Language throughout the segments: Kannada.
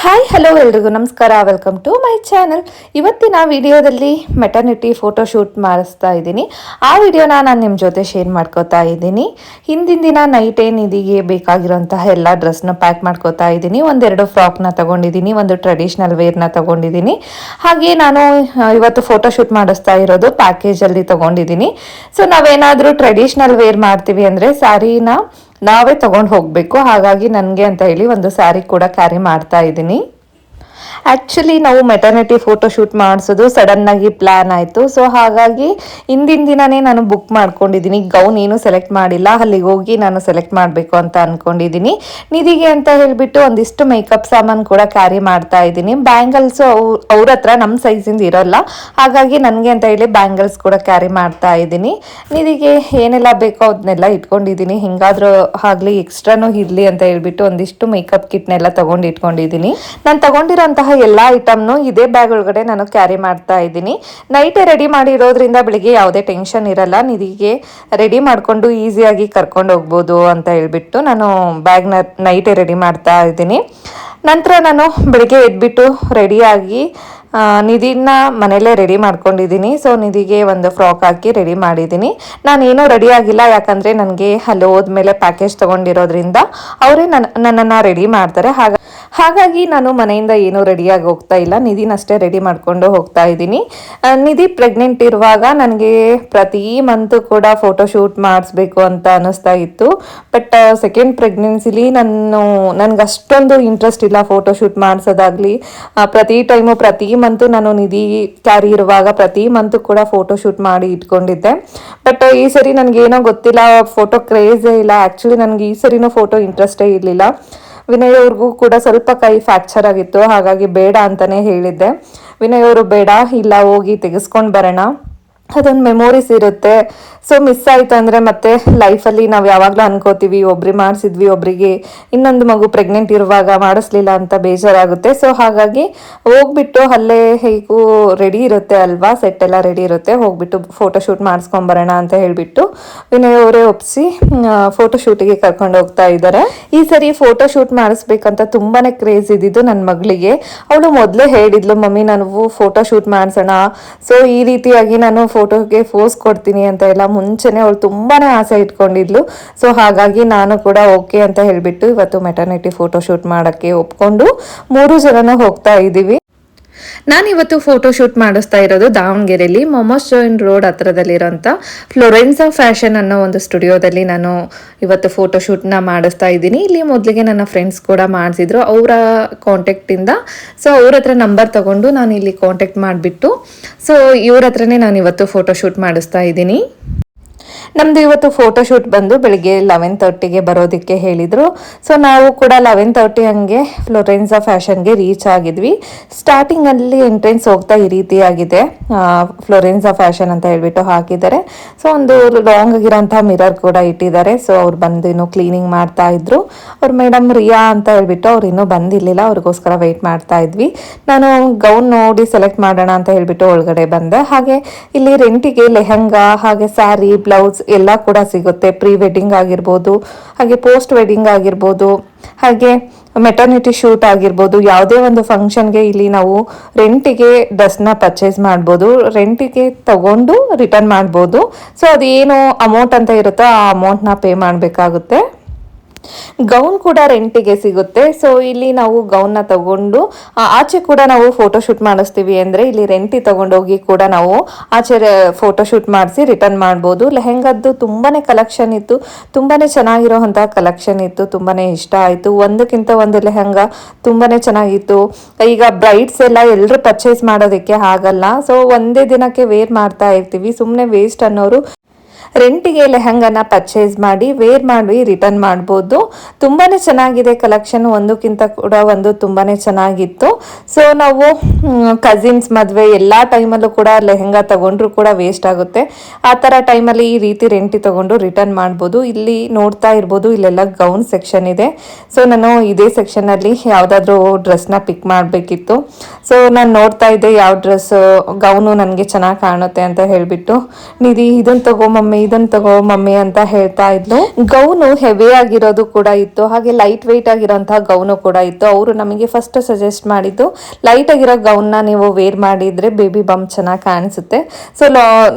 ಹಾಯ್ ಹಲೋ ಎಲ್ರಿಗೂ ನಮಸ್ಕಾರ, ವೆಲ್ಕಮ್ ಟು ಮೈ ಚಾನಲ್. ಇವತ್ತಿನ ವಿಡಿಯೋದಲ್ಲಿ ಮೆಟರ್ನಿಟಿ ಫೋಟೋ ಶೂಟ್ ಮಾಡಿಸ್ತಾ ಇದ್ದೀನಿ. ಆ ವಿಡಿಯೋನ ನಾನು ನಿಮ್ಮ ಜೊತೆ ಶೇರ್ ಮಾಡ್ಕೋತಾ ಇದ್ದೀನಿ. ಹಿಂದಿನ ದಿನ ನೈಟೇ ನಿಧಿಗೆ ಬೇಕಾಗಿರೋಂತಹ ಎಲ್ಲ ಡ್ರೆಸ್ನ ಪ್ಯಾಕ್ ಮಾಡ್ಕೋತಾ ಇದ್ದೀನಿ. ಒಂದೆರಡು ಫ್ರಾಕ್ನ ತಗೊಂಡಿದ್ದೀನಿ, ಒಂದು ಟ್ರೆಡಿಷ್ನಲ್ ವೇರ್ನ ತಗೊಂಡಿದ್ದೀನಿ. ಹಾಗೆ ನಾನು ಇವತ್ತು ಫೋಟೋ ಶೂಟ್ ಮಾಡಿಸ್ತಾ ಇರೋದು ಪ್ಯಾಕೇಜಲ್ಲಿ ತಗೊಂಡಿದ್ದೀನಿ. ಸೊ ನಾವೇನಾದರೂ ಟ್ರೆಡಿಷ್ನಲ್ ವೇರ್ ಮಾಡ್ತೀವಿ ಅಂದರೆ ಸ್ಯಾರಿನ ನಾವೇ ತಗೊಂಡು ಹೋಗಬೇಕು. ಹಾಗಾಗಿ ನನಗೆ ಅಂತ ಹೇಳಿ ಒಂದು ಸ್ಯಾರಿ ಕೂಡ ಕ್ಯಾರಿ ಮಾಡ್ತಾ ಇದ್ದೀನಿ. ಆ್ಯಕ್ಚುಲಿ ನಾವು ಮೆಟರ್ನಿಟಿ ಫೋಟೋ ಶೂಟ್ ಮಾಡಿಸೋದು ಸಡನ್ನಾಗಿ ಪ್ಲ್ಯಾನ್ ಆಯಿತು. ಸೊ ಹಾಗಾಗಿ ಹಿಂದಿನ ದಿನವೇ ನಾನು ಬುಕ್ ಮಾಡ್ಕೊಂಡಿದ್ದೀನಿ. ಗೌನ್ ಏನು ಸೆಲೆಕ್ಟ್ ಮಾಡಿಲ್ಲ, ಅಲ್ಲಿಗೆ ಹೋಗಿ ನಾನು ಸೆಲೆಕ್ಟ್ ಮಾಡಬೇಕು ಅಂತ ಅಂದ್ಕೊಂಡಿದ್ದೀನಿ. ನಿಧಿಗೆ ಅಂತ ಹೇಳಿಬಿಟ್ಟು ಒಂದಿಷ್ಟು ಮೇಕಪ್ ಸಾಮಾನು ಕೂಡ ಕ್ಯಾರಿ ಮಾಡ್ತಾ ಇದ್ದೀನಿ. ಬ್ಯಾಂಗಲ್ಸು ಅವ್ರ ಹತ್ರ ನಮ್ಮ ಸೈಜಿಂದ ಇರೋಲ್ಲ, ಹಾಗಾಗಿ ನನಗೆ ಅಂತ ಹೇಳಿ ಬ್ಯಾಂಗಲ್ಸ್ ಕೂಡ ಕ್ಯಾರಿ ಮಾಡ್ತಾ ಇದ್ದೀನಿ. ನಿಧಿಗೆ ಏನೆಲ್ಲ ಬೇಕೋ ಅದನ್ನೆಲ್ಲ ಇಟ್ಕೊಂಡಿದ್ದೀನಿ. ಹಿಂಗಾದ್ರೂ ಆಗಲಿ ಎಕ್ಸ್ಟ್ರಾನೂ ಇರಲಿ ಅಂತ ಹೇಳ್ಬಿಟ್ಟು ಒಂದಿಷ್ಟು ಮೇಕಪ್ ಕಿಟ್ನೆಲ್ಲ ತೊಗೊಂಡು ಇಟ್ಕೊಂಡಿದ್ದೀನಿ. ನಾನು ತಗೊಂಡಿರೋಂತಹ ಎಲ್ಲ ಐಟಮ್ನು ಇದೇ ಬ್ಯಾಗ್ ಒಳಗಡೆ ನಾನು ಕ್ಯಾರಿ ಮಾಡ್ತಾ ಇದ್ದೀನಿ. ನೈಟೇ ರೆಡಿ ಮಾಡಿರೋದ್ರಿಂದ ಬೆಳಿಗ್ಗೆ ಯಾವುದೇ ಟೆನ್ಷನ್ ಇರಲ್ಲ. ನಿಧಿಗೆ ರೆಡಿ ಮಾಡಿಕೊಂಡು ಈಸಿಯಾಗಿ ಕರ್ಕೊಂಡು ಹೋಗ್ಬೋದು ಅಂತ ಹೇಳ್ಬಿಟ್ಟು ನಾನು ಬ್ಯಾಗ್ನ ನೈಟೇ ರೆಡಿ ಮಾಡ್ತಾ ಇದ್ದೀನಿ. ನಂತರ ನಾನು ಬೆಳಿಗ್ಗೆ ಎದ್ಬಿಟ್ಟು ರೆಡಿಯಾಗಿ ನಿಧಿನ ಮನೆಯಲ್ಲೇ ರೆಡಿ ಮಾಡ್ಕೊಂಡಿದ್ದೀನಿ. ಸೊ ನಿಧಿಗೆ ಒಂದು ಫ್ರಾಕ್ ಹಾಕಿ ರೆಡಿ ಮಾಡಿದ್ದೀನಿ. ನಾನೇನೂ ರೆಡಿ ಆಗಿಲ್ಲ, ಯಾಕಂದರೆ ನನಗೆ ಅಲ್ಲಿ ಹೋದ್ಮೇಲೆ ಪ್ಯಾಕೇಜ್ ತೊಗೊಂಡಿರೋದ್ರಿಂದ ಅವರೇ ನನ್ನನ್ನು ರೆಡಿ ಮಾಡ್ತಾರೆ. ಹಾಗಾಗಿ ನಾನು ಮನೆಯಿಂದ ಏನೂ ರೆಡಿಯಾಗಿ ಹೋಗ್ತಾ ಇಲ್ಲ, ನಿಧಿನಷ್ಟೇ ರೆಡಿ ಮಾಡಿಕೊಂಡು ಹೋಗ್ತಾ ಇದ್ದೀನಿ. ನಿಧಿ ಪ್ರೆಗ್ನೆಂಟ್ ಇರುವಾಗ ನನಗೆ ಪ್ರತಿ ಮಂತು ಕೂಡ ಫೋಟೋ ಶೂಟ್ ಮಾಡಿಸ್ಬೇಕು ಅಂತ ಅನ್ನಿಸ್ತಾ ಇತ್ತು. ಬಟ್ ಸೆಕೆಂಡ್ ಪ್ರೆಗ್ನೆನ್ಸಿಲಿ ನನಗೆ ಅಷ್ಟೊಂದು ಇಂಟ್ರೆಸ್ಟ್ ಇಲ್ಲ ಫೋಟೋ ಶೂಟ್ ಮಾಡಿಸೋದಾಗಲಿ. ಪ್ರತಿ ಟೈಮು ಪ್ರತಿ ಮಂತು ನಾನು ನಿಧಿ ಕ್ಯಾರಿ ಇರುವಾಗ ಪ್ರತಿ ಮಂತು ಕೂಡ ಫೋಟೋ ಶೂಟ್ ಮಾಡಿ ಇಟ್ಕೊಂಡಿದ್ದೆ. ಬಟ್ ಈ ಸರಿ ನನಗೇನೋ ಗೊತ್ತಿಲ್ಲ, ಫೋಟೋ ಕ್ರೇಜೇ ಇಲ್ಲ. ಆ್ಯಕ್ಚುಲಿ ನನಗೆ ಈ ಸರಿನೂ ಫೋಟೋ ಇಂಟ್ರೆಸ್ಟೇ ಇರಲಿಲ್ಲ. ವಿನಯ್ ಅವ್ರಿಗೂ ಕೂಡ ಸ್ವಲ್ಪ ಕೈ ಫ್ರ್ಯಾಕ್ಚರ್ ಆಗಿತ್ತು, ಹಾಗಾಗಿ ಬೇಡ ಅಂತಲೇ ಹೇಳಿದ್ದೆ. ವಿನಯ್ ಅವರು ಬೇಡ, ಇಲ್ಲ ಹೋಗಿ ತೆಗೆಸ್ಕೊಂಡು ಬರೋಣ, ಅದೊಂದು ಮೆಮೊರೀಸ್ ಇರುತ್ತೆ. ಸೊ ಮಿಸ್ ಆಯಿತು ಅಂದರೆ ಮತ್ತೆ ಲೈಫಲ್ಲಿ ನಾವು ಯಾವಾಗಲೂ ಅನ್ಕೋತೀವಿ ಒಬ್ರಿಗೆ ಮಾಡಿಸಿದ್ವಿ, ಒಬ್ಬರಿಗೆ ಇನ್ನೊಂದು ಮಗು ಪ್ರೆಗ್ನೆಂಟ್ ಇರುವಾಗ ಮಾಡಿಸ್ಲಿಲ್ಲ ಅಂತ ಬೇಜಾರಾಗುತ್ತೆ. ಸೊ ಹಾಗಾಗಿ ಹೋಗ್ಬಿಟ್ಟು ಅಲ್ಲೇ ಹೇಗೂ ರೆಡಿ ಇರುತ್ತೆ ಅಲ್ವಾ, ಸೆಟ್ ಎಲ್ಲ ರೆಡಿ ಇರುತ್ತೆ, ಹೋಗ್ಬಿಟ್ಟು ಫೋಟೋ ಶೂಟ್ ಮಾಡಿಸ್ಕೊಂಬರೋಣ ಅಂತ ಹೇಳಿಬಿಟ್ಟು ವಿನಯ್ ಅವರೇ ಒಪ್ಪಿಸಿ ಫೋಟೋ ಶೂಟಿಗೆ ಕರ್ಕೊಂಡು ಹೋಗ್ತಾ ಇದ್ದಾರೆ. ಈ ಸರಿ ಫೋಟೋ ಶೂಟ್ ಮಾಡಿಸ್ಬೇಕಂತ ತುಂಬಾ ಕ್ರೇಜ್ ಇದ್ದಿದ್ದು ನನ್ನ ಮಗಳಿಗೆ. ಅವಳು ಮೊದಲೇ ಹೇಳಿದ್ಲು, ಮಮ್ಮಿ ನಾವು ಫೋಟೋ ಶೂಟ್ ಮಾಡಿಸೋಣ, ಸೊ ಈ ರೀತಿಯಾಗಿ ನಾನು ಫೋಟೋಗೆ ಫೋಸ್ ಕೊಡ್ತೀನಿ ಅಂತ ಎಲ್ಲ ಮುಂಚೆನೆ ಅವಳು ತುಂಬಾನೇ ಆಸೆ ಇಟ್ಕೊಂಡಿದ್ಲು. ಸೊ ಹಾಗಾಗಿ ನಾನು ಕೂಡ ಓಕೆ ಅಂತ ಹೇಳಿಬಿಟ್ಟು ಇವತ್ತು ಮೆಟರ್ನಿಟಿ ಫೋಟೋ ಶೂಟ್ ಮಾಡೋಕ್ಕೆ ಒಪ್ಕೊಂಡು 3 ಜನನೂ ಹೋಗ್ತಾ ಇದ್ದೀವಿ. ನಾನಿವತ್ತು ಫೋಟೋ ಶೂಟ್ ಮಾಡಿಸ್ತಾ ಇರೋದು ದಾವಣಗೆರೆಯಲ್ಲಿ ಮೊಮೋಸ್ ಜಾಯಿನ್ ರೋಡ್ ಹತ್ರದಲ್ಲಿರೋಂಥ ಫ್ಲೋರೆನ್ಸಾ ಫ್ಯಾಷನ್ ಅನ್ನೋ ಒಂದು ಸ್ಟುಡಿಯೋದಲ್ಲಿ ನಾನು ಇವತ್ತು ಫೋಟೋ ಶೂಟ್ನ ಮಾಡಿಸ್ತಾ ಇದ್ದೀನಿ. ಇಲ್ಲಿ ಮೊದಲಿಗೆ ನನ್ನ ಫ್ರೆಂಡ್ಸ್ ಕೂಡ ಮಾಡಿಸಿದ್ರು ಅವರ ಕಾಂಟ್ಯಾಕ್ಟಿಂದ. ಸೊ ಅವ್ರ ಹತ್ರ ನಂಬರ್ ತಗೊಂಡು ನಾನು ಇಲ್ಲಿ ಕಾಂಟ್ಯಾಕ್ಟ್ ಮಾಡಿಬಿಟ್ಟು ಸೊ ಇವ್ರ ಹತ್ರನೇ ನಾನು ಇವತ್ತು ಫೋಟೋ ಶೂಟ್ ಮಾಡಿಸ್ತಾ ಇದ್ದೀನಿ. ನಮ್ಮದು ಇವತ್ತು ಫೋಟೋ ಶೂಟ್ ಬಂದು ಬೆಳಿಗ್ಗೆ 11:30ಗೆ ಬರೋದಕ್ಕೆ ಹೇಳಿದರು. ಸೊ ನಾವು ಕೂಡ 11:30 ಹಂಗೆ ಫ್ಲೋರೆನ್ಸಾ ಫ್ಯಾಷನ್ಗೆ ರೀಚ್ ಆಗಿದ್ವಿ. ಸ್ಟಾರ್ಟಿಂಗಲ್ಲಿ ಎಂಟ್ರೆನ್ಸ್ ಹೋಗ್ತಾ ಈ ರೀತಿಯಾಗಿದೆ, ಫ್ಲೋರೆನ್ಸಾ ಫ್ಯಾಷನ್ ಅಂತ ಹೇಳ್ಬಿಟ್ಟು ಹಾಕಿದ್ದಾರೆ. ಸೊ ಒಂದು ಲಾಂಗ್ ಆಗಿರೋಂಥ ಮಿರರ್ ಕೂಡ ಇಟ್ಟಿದ್ದಾರೆ. ಸೊ ಅವ್ರು ಬಂದು ಇನ್ನೂ ಕ್ಲೀನಿಂಗ್ ಮಾಡ್ತಾ ಇದ್ರು. ಅವ್ರು ಮೇಡಮ್ ರಿಯಾ ಅಂತ ಹೇಳ್ಬಿಟ್ಟು ಅವ್ರು ಇನ್ನೂ ಬಂದಿರಲಿಲ್ಲ, ಅವ್ರಿಗೋಸ್ಕರ ವೆಯ್ಟ್ ಮಾಡ್ತಾ ಇದ್ವಿ. ನಾನು ಗೌನ್ ನೋಡಿ ಸೆಲೆಕ್ಟ್ ಮಾಡೋಣ ಅಂತ ಹೇಳ್ಬಿಟ್ಟು ಒಳಗಡೆ ಬಂದೆ. ಹಾಗೆ ಇಲ್ಲಿ ರೆಂಟಿಗೆ ಲೆಹಂಗಾ ಹಾಗೆ ಸ್ಯಾರಿ, ಬ್ಲೌಸ್ ಎಲ್ಲ ಕೂಡ ಸಿಗುತ್ತೆ. ಪ್ರೀ ವೆಡ್ಡಿಂಗ್ ಆಗಿರ್ಬೋದು, ಹಾಗೆ ಪೋಸ್ಟ್ ವೆಡ್ಡಿಂಗ್ ಆಗಿರ್ಬೋದು, ಹಾಗೆ ಮೆಟರ್ನಿಟಿ ಶೂಟ್ ಆಗಿರ್ಬೋದು, ಯಾವುದೇ ಒಂದು ಫಂಕ್ಷನ್ಗೆ ಇಲ್ಲಿ ನಾವು ರೆಂಟಿಗೆ ಡ್ರೆಸ್ನ ಪರ್ಚೇಸ್ ಮಾಡ್ಬೋದು, ರೆಂಟಿಗೆ ತಗೊಂಡು ರಿಟರ್ನ್ ಮಾಡ್ಬೋದು. ಸೊ ಅದೇನು ಅಮೌಂಟ್ ಅಂತ ಇರುತ್ತೋ ಆ ಅಮೌಂಟ್ನ ಪೇ ಮಾಡಬೇಕಾಗುತ್ತೆ. ಗೌನ್ ಕೂಡ ರೆಂಟಿಗೆ ಸಿಗುತ್ತೆ. ಸೊ ಇಲ್ಲಿ ನಾವು ಗೌನ್ನ ತಗೊಂಡು ಆಚೆ ಕೂಡ ನಾವು ಫೋಟೋ ಶೂಟ್ ಮಾಡಿಸ್ತೀವಿ ಅಂದರೆ ಇಲ್ಲಿ ರೆಂಟಿಗೆ ತಗೊಂಡೋಗಿ ಕೂಡ ನಾವು ಆಚೆ ಫೋಟೋ ಶೂಟ್ ಮಾಡಿಸಿ ರಿಟರ್ನ್ ಮಾಡ್ಬೋದು. ಲೆಹೆಂಗದ್ದು ತುಂಬಾ ಕಲೆಕ್ಷನ್ ಇತ್ತು, ತುಂಬಾ ಚೆನ್ನಾಗಿರೋಂಥ ಕಲೆಕ್ಷನ್ ಇತ್ತು, ತುಂಬಾ ಇಷ್ಟ ಆಯಿತು. ಒಂದಕ್ಕಿಂತ ಒಂದು ಲೆಹೆಂಗಾ ತುಂಬಾ ಚೆನ್ನಾಗಿತ್ತು. ಈಗ ಬ್ರೈಡ್ಸ್ ಎಲ್ಲ ಎಲ್ಲರೂ ಪರ್ಚೇಸ್ ಮಾಡೋದಕ್ಕೆ ಆಗಲ್ಲ, ಸೊ ಒಂದೇ ದಿನಕ್ಕೆ ವೇರ್ ಮಾಡ್ತಾ ಇರ್ತೀವಿ, ಸುಮ್ಮನೆ ವೇಸ್ಟ್ ಅನ್ನೋರು ರೆಂಟಿಗೆ ಲೆಹಂಗಾನ ಪರ್ಚೇಸ್ ಮಾಡಿ ವೇರ್ ಮಾಡಿ ರಿಟರ್ನ್ ಮಾಡ್ಬೋದು. ತುಂಬಾ ಚೆನ್ನಾಗಿದೆ ಕಲೆಕ್ಷನ್, ಒಂದಕ್ಕಿಂತ ಕೂಡ ಒಂದು ತುಂಬಾ ಚೆನ್ನಾಗಿತ್ತು. ಸೊ ನಾವು ಕಸಿನ್ಸ್ ಮದುವೆ ಎಲ್ಲ ಟೈಮಲ್ಲೂ ಕೂಡ ಲೆಹಂಗಾ ತಗೊಂಡ್ರು ಕೂಡ ವೇಸ್ಟ್ ಆಗುತ್ತೆ. ಆ ಥರ ಟೈಮಲ್ಲಿ ಈ ರೀತಿ ರೆಂಟಿ ತಗೊಂಡು ರಿಟರ್ನ್ ಮಾಡ್ಬೋದು. ಇಲ್ಲಿ ನೋಡ್ತಾ ಇರ್ಬೋದು, ಇಲ್ಲೆಲ್ಲ ಗೌನ್ ಸೆಕ್ಷನ್ ಇದೆ. ಸೊ ನಾನು ಇದೇ ಸೆಕ್ಷನಲ್ಲಿ ಯಾವುದಾದ್ರೂ ಡ್ರೆಸ್ನ ಪಿಕ್ ಮಾಡಬೇಕಿತ್ತು. ಸೊ ನಾನು ನೋಡ್ತಾ ಇದ್ದೆ ಯಾವ ಡ್ರೆಸ್ ಗೌನು ನನಗೆ ಚೆನ್ನಾಗಿ ಕಾಣುತ್ತೆ ಅಂತ ಹೇಳಿಬಿಟ್ಟು, ನಿಧಿ ಇದನ್ನು ತಗೋ ಮಮ್ಮಿ, ಇದನ್ನ ತಗೋ ಮಮ್ಮಿ ಅಂತ ಹೇಳ್ತಾ ಇದ್ಲು. ಗೌನು ಹೆವಿ ಆಗಿರೋದು ಕೂಡ ಇತ್ತು, ಹಾಗೆ ಲೈಟ್ ವೆಯ್ಟ್ ಆಗಿರೋಂತಹ ಗೌನು ಕೂಡ ಇತ್ತು. ಅವರು ನಮಗೆ ಫಸ್ಟ್ ಸಜೆಸ್ಟ್ ಮಾಡಿದ್ದು ಲೈಟ್ ಆಗಿರೋ ಗೌನ್ನ ನೀವು ವೇರ್ ಮಾಡಿದ್ರೆ ಬೇಬಿ ಬಮ್ ಚೆನ್ನಾಗಿ ಕಾಣಿಸುತ್ತೆ. ಸೊ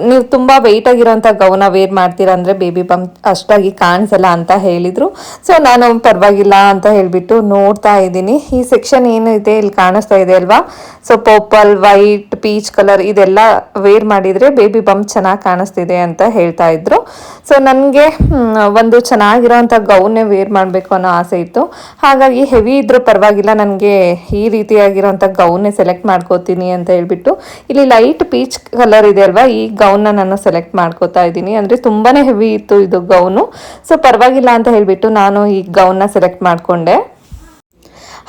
ನೀವು ತುಂಬಾ ವೆಯ್ಟ್ ಆಗಿರೋಂಥ ಗೌನ ವೇರ್ ಮಾಡ್ತೀರಾ ಅಂದ್ರೆ ಬೇಬಿ ಬಮ್ ಅಷ್ಟಾಗಿ ಕಾಣಿಸಲ್ಲ ಅಂತ ಹೇಳಿದ್ರು. ಸೊ ನಾನು ಪರವಾಗಿಲ್ಲ ಅಂತ ಹೇಳ್ಬಿಟ್ಟು ನೋಡ್ತಾ ಇದ್ದೀನಿ. ಈ ಸೆಕ್ಷನ್ ಏನಿದೆ ಇಲ್ಲಿ ಕಾಣಿಸ್ತಾ ಇದೆ ಅಲ್ವಾ, so purple, white, peach colour ಇದೆಲ್ಲ ವೇರ್ ಮಾಡಿದ್ರೆ ಬೇಬಿ ಬಮ್ ಚೆನ್ನಾಗಿ ಕಾಣಿಸ್ತಿದೆ ಅಂತ ಹೇಳ್ತಾ ಇದ್ರು. ಸೊ ನನಗೆ ಒಂದು ಚೆನ್ನಾಗಿರೋಂಥ ಗೌನ್ನೇ ವೇರ್ ಮಾಡಬೇಕು ಅನ್ನೋ ಆಸೆ ಇತ್ತು. ಹಾಗಾಗಿ ಹೆವಿ ಇದ್ರೂ ಪರವಾಗಿಲ್ಲ, ನನಗೆ ಈ ರೀತಿಯಾಗಿರೋಂಥ ಗೌನ್ನೇ ಸೆಲೆಕ್ಟ್ ಮಾಡ್ಕೋತೀನಿ ಅಂತ ಹೇಳ್ಬಿಟ್ಟು ಇಲ್ಲಿ ಲೈಟ್ ಪೀಚ್ ಕಲರ್ ಇದೆ ಅಲ್ವಾ, ಈ ಗೌನ್ನ ನಾನು ಸೆಲೆಕ್ಟ್ ಮಾಡ್ಕೋತಾ ಇದ್ದೀನಿ. ಅಂದರೆ ತುಂಬಾ ಹೆವಿ ಇತ್ತು ಇದು ಗೌನು. ಸೊ ಪರವಾಗಿಲ್ಲ ಅಂತ ಹೇಳ್ಬಿಟ್ಟು ನಾನು ಈ ಗೌನ್ನ ಸೆಲೆಕ್ಟ್ ಮಾಡಿಕೊಂಡೆ.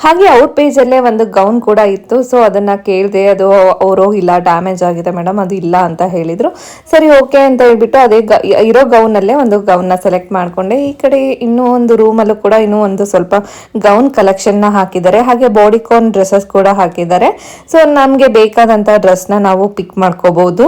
ಹಾಗೆ ಔಟ್ ಪೇಜಲ್ಲೇ ಒಂದು ಗೌನ್ ಕೂಡ ಇತ್ತು. ಸೊ ಅದನ್ನು ಕೇಳಿದೆ, ಅದು ಅವರು ಇಲ್ಲ ಡ್ಯಾಮೇಜ್ ಆಗಿದೆ ಮೇಡಮ್, ಅದು ಇಲ್ಲ ಅಂತ ಹೇಳಿದರು. ಸರಿ ಓಕೆ ಅಂತ ಹೇಳ್ಬಿಟ್ಟು ಅದೇ ಇರೋ ಗೌನಲ್ಲೇ ಒಂದು ಗೌನ್ನ ಸೆಲೆಕ್ಟ್ ಮಾಡಿಕೊಂಡೆ. ಈ ಕಡೆ ಇನ್ನೂ ಒಂದು ರೂಮಲ್ಲೂ ಕೂಡ ಇನ್ನೂ ಒಂದು ಸ್ವಲ್ಪ ಗೌನ್ ಕಲೆಕ್ಷನ್ನ ಹಾಕಿದ್ದಾರೆ, ಹಾಗೆ ಬಾಡಿಕಾನ್ ಡ್ರೆಸ್ಸಸ್ ಕೂಡ ಹಾಕಿದ್ದಾರೆ. ಸೊ ನಮಗೆ ಬೇಕಾದಂಥ ಡ್ರೆಸ್ನ ನಾವು ಪಿಕ್ ಮಾಡ್ಕೋಬಹುದು.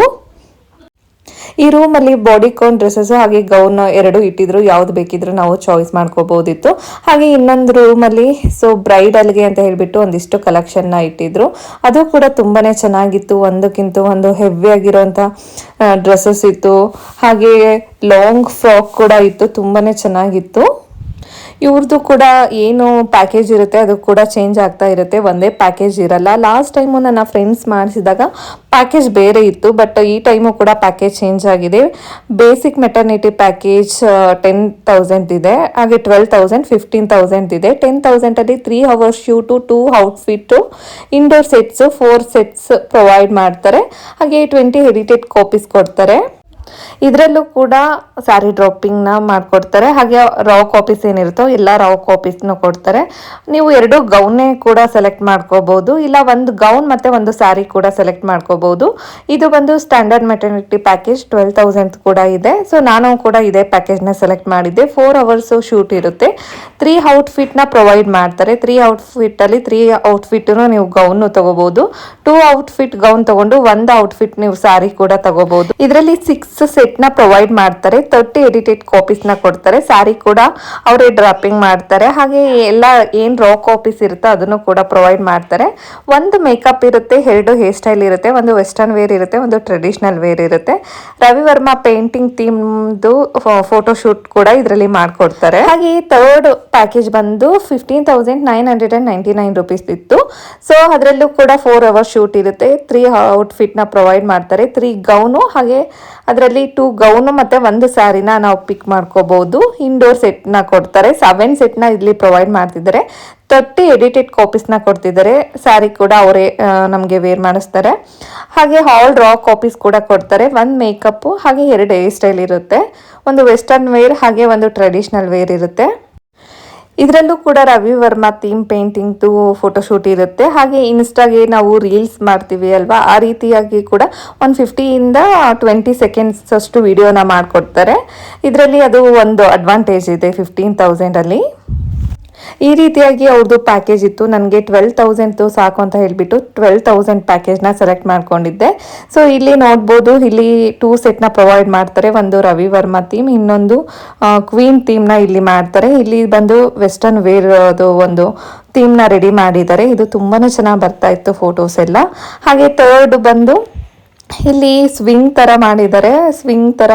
ಈ ರೂಮಲ್ಲಿ ಬಾಡಿಕಾನ್ ಡ್ರೆಸ್ಸಸ್ ಹಾಗೆ ಗೌನ್ ಎರಡು ಇಟ್ಟಿದ್ರು, ಯಾವ್ದು ಬೇಕಿದ್ರು ನಾವು ಚಾಯ್ಸ್ ಮಾಡ್ಕೋಬಹುದಿತ್ತು. ಹಾಗೆ ಇನ್ನೊಂದು ರೂಮಲ್ಲಿ ಸೊ ಬ್ರೈಡಲ್ಗೆ ಅಂತ ಹೇಳ್ಬಿಟ್ಟು ಒಂದಿಷ್ಟು ಕಲೆಕ್ಷನ್ನ ಇಟ್ಟಿದ್ರು, ಅದು ಕೂಡ ತುಂಬಾನೇ ಚೆನ್ನಾಗಿತ್ತು. ಒಂದಕ್ಕಿಂತ ಒಂದು ಹೆವಿ ಆಗಿರೋಂಥ ಡ್ರೆಸ್ಸಸ್ ಇತ್ತು, ಹಾಗೆ ಲಾಂಗ್ ಫ್ರಾಕ್ ಕೂಡ ಇತ್ತು, ತುಂಬಾನೇ ಚೆನ್ನಾಗಿತ್ತು. ಇವ್ರದ್ದು ಕೂಡ ಏನು ಪ್ಯಾಕೇಜ್ ಇರುತ್ತೆ ಅದು ಕೂಡ ಚೇಂಜ್ ಆಗ್ತಾ ಇರುತ್ತೆ, ಒಂದೇ ಪ್ಯಾಕೇಜ್ ಇರಲ್ಲ. ಲಾಸ್ಟ್ ಟೈಮು ನನ್ನ ಫ್ರೆಂಡ್ಸ್ ಮಾಡಿಸಿದಾಗ ಪ್ಯಾಕೇಜ್ ಬೇರೆ ಇತ್ತು, ಬಟ್ ಈ ಟೈಮು ಕೂಡ ಪ್ಯಾಕೇಜ್ ಚೇಂಜ್ ಆಗಿದೆ. ಬೇಸಿಕ್ ಮೆಟರ್ನಿಟಿ ಪ್ಯಾಕೇಜ್ 10,000 ಇದೆ, ಹಾಗೆ 12,000 15,000 ಇದೆ. 10,000ಅಲ್ಲಿ 3 hours shoot, 2 outfit, indoor sets, 4 sets provide ಮಾಡ್ತಾರೆ, ಹಾಗೆ 20 ಎಡಿಟೆಡ್ ಕಾಪೀಸ್ ಕೊಡ್ತಾರೆ. ಇದರಲ್ಲೂ ಕೂಡ ಸ್ಯಾರಿ ಡ್ರಾಪಿಂಗ್ನ ಮಾಡಿಕೊಡ್ತಾರೆ, ಹಾಗೆ ರಾ ಕಾಪೀಸ್ ಏನಿರುತ್ತೋ ಎಲ್ಲ ರಾ ಕಾಪೀಸ್ನು ಕೊಡ್ತಾರೆ. ನೀವು 2 ಗೌನ್ನೇ ಕೂಡ ಸೆಲೆಕ್ಟ್ ಮಾಡ್ಕೋಬಹುದು, ಇಲ್ಲ ಒಂದು ಗೌನ್ ಮತ್ತು ಒಂದು ಸ್ಯಾರಿ ಕೂಡ ಸೆಲೆಕ್ಟ್ ಮಾಡ್ಕೋಬಹುದು. ಇದು ಬಂದು ಸ್ಟ್ಯಾಂಡರ್ಡ್ ಮೆಟರ್ನಿಟಿ ಪ್ಯಾಕೇಜ್ 12,000 ಕೂಡ ಇದೆ. ಸೊ ನಾನು ಕೂಡ ಇದೇ ಪ್ಯಾಕೇಜ್ನ ಸೆಲೆಕ್ಟ್ ಮಾಡಿದ್ದೆ. 4 hours ಶೂಟ್ ಇರುತ್ತೆ, 3 ಔಟ್ಫಿಟ್ನ ಪ್ರೊವೈಡ್ ಮಾಡ್ತಾರೆ. 3 ಔಟ್ಫಿಟ್ಟಲ್ಲಿ 3 ಔಟ್ಫಿಟ್ನು ನೀವು ಗೌನು ತಗೋಬಹುದು. 2 ಔಟ್ಫಿಟ್ ಗೌನ್ ತಗೊಂಡು 1 ಔಟ್ಫಿಟ್ ನೀವು ಸ್ಯಾರಿ ಕೂಡ ತಗೋಬಹುದು. ಇದರಲ್ಲಿ 6 ಸೆಟ್ನ ಪ್ರೊವೈಡ್ ಮಾಡ್ತಾರೆ, 30 ಎಡಿಟೆಡ್ ಕಾಪೀಸ್ನ ಕೊಡ್ತಾರೆ. ಸ್ಯಾರಿ ಕೂಡ ಅವರೇ ಡ್ರಾಪಿಂಗ್ ಮಾಡ್ತಾರೆ, ಹಾಗೆ ಎಲ್ಲ ಏನು ರಾ ಕಾಪೀಸ್ ಇರುತ್ತೋ ಅದನ್ನು ಕೂಡ ಪ್ರೊವೈಡ್ ಮಾಡ್ತಾರೆ. ಒಂದು ಮೇಕಪ್ ಇರುತ್ತೆ, 2 ಹೇರ್ ಸ್ಟೈಲ್ ಇರುತ್ತೆ, ಒಂದು ವೆಸ್ಟರ್ನ್ ವೇರ್ ಇರುತ್ತೆ, ಒಂದು ಟ್ರೆಡಿಷನಲ್ ವೇರ್ ಇರುತ್ತೆ. ರವಿ ವರ್ಮಾ ಪೇಂಟಿಂಗ್ ಥೀಮ್ದು ಫೋಟೋ ಶೂಟ್ ಕೂಡ ಇದರಲ್ಲಿ ಮಾಡಿಕೊಡ್ತಾರೆ. ಹಾಗೆ ಥರ್ಡ್ ಪ್ಯಾಕೇಜ್ ಬಂದು 15,999 ರೂಪೀಸ್ ಇತ್ತು. ಸೊ ಅದರಲ್ಲೂ ಕೂಡ 4 hours ಶೂಟ್ ಇರುತ್ತೆ, 3 ಔಟ್ಫಿಟ್ನ ಪ್ರೊವೈಡ್ ಮಾಡ್ತಾರೆ, 3 ಗೌನು, ಹಾಗೆ ಅದರಲ್ಲಿ 2 ಗೌನು ಮತ್ತು 1 ಸ್ಯಾರಿನ ನಾವು ಪಿಕ್ ಮಾಡ್ಕೋಬಹುದು. ಇಂಡೋರ್ ಸೆಟ್ನ ಕೊಡ್ತಾರೆ, 7 ಸೆಟ್ನ ಇಲ್ಲಿ ಪ್ರೊವೈಡ್ ಮಾಡ್ತಿದ್ದಾರೆ. 30 ಎಡಿಟೆಡ್ ಕಾಪೀಸ್ನ ಕೊಡ್ತಿದ್ದಾರೆ, ಸ್ಯಾರಿ ಕೂಡ ಅವರೇ ನಮಗೆ ವೇರ್ ಮಾಡಿಸ್ತಾರೆ. ಹಾಗೆ ಆಲ್ ರಾ ಕಾಪೀಸ್ ಕೂಡ ಕೊಡ್ತಾರೆ. 1 ಮೇಕಪ್ಪು, ಹಾಗೆ 2 ಹೇರ್ ಸ್ಟೈಲ್ ಇರುತ್ತೆ, ಒಂದು ವೆಸ್ಟರ್ನ್ ವೇರ್ ಹಾಗೆ ಒಂದು ಟ್ರೆಡಿಷನಲ್ ವೇರ್ ಇರುತ್ತೆ. ಇದರಲ್ಲೂ ಕೂಡ ರವಿ ವರ್ಮಾ ಥೀಮ್ ಪೇಂಟಿಂಗ್ದು ಫೋಟೋಶೂಟ್ ಇರುತ್ತೆ, ಹಾಗೆ ಇನ್ಸ್ಟಾಗೆ ನಾವು ರೀಲ್ಸ್ ಮಾಡ್ತೀವಿ ಅಲ್ವಾ, ಆ ರೀತಿಯಾಗಿ ಕೂಡ 150ಇಂದ 20 seconds ಅಷ್ಟು ವಿಡಿಯೋನ ಮಾಡಿಕೊಡ್ತಾರೆ. ಇದರಲ್ಲಿ ಅದು ಒಂದು ಅಡ್ವಾಂಟೇಜ್ ಇದೆ 15,000ಅಲ್ಲಿ. ಈ ರೀತಿಯಾಗಿ ಅವ್ರದ್ದು ಪ್ಯಾಕೇಜ್ ಇತ್ತು. ನನಗೆ 12,000 ಸಾಕು ಅಂತ ಹೇಳಿಬಿಟ್ಟು 12,000 ಪ್ಯಾಕೇಜ್ನ ಸೆಲೆಕ್ಟ್ ಮಾಡ್ಕೊಂಡಿದ್ದೆ. ಸೊ ಇಲ್ಲಿ ನೋಡ್ಬೋದು, ಇಲ್ಲಿ 2 ಸೆಟ್ನ ಪ್ರೊವೈಡ್ ಮಾಡ್ತಾರೆ, ಒಂದು ರವಿ ವರ್ಮಾ ಥೀಮ್, ಇನ್ನೊಂದು ಕ್ವೀನ್ ಥೀಮ್ನ ಇಲ್ಲಿ ಮಾಡ್ತಾರೆ. ಇಲ್ಲಿ ಬಂದು ವೆಸ್ಟರ್ನ್ ವೇರ್ ಅದು ಒಂದು ಥೀಮ್ನ ರೆಡಿ ಮಾಡಿದ್ದಾರೆ. ಇದು ತುಂಬಾ ಚೆನ್ನಾಗಿ ಬರ್ತಾ ಇತ್ತು ಫೋಟೋಸ್ ಎಲ್ಲ. ಹಾಗೆ ಥರ್ಡ್ ಬಂದು ಇಲ್ಲಿ ಸ್ವಿಂಗ್ ಥರ ಮಾಡಿದ್ದಾರೆ, ಸ್ವಿಂಗ್ ಥರ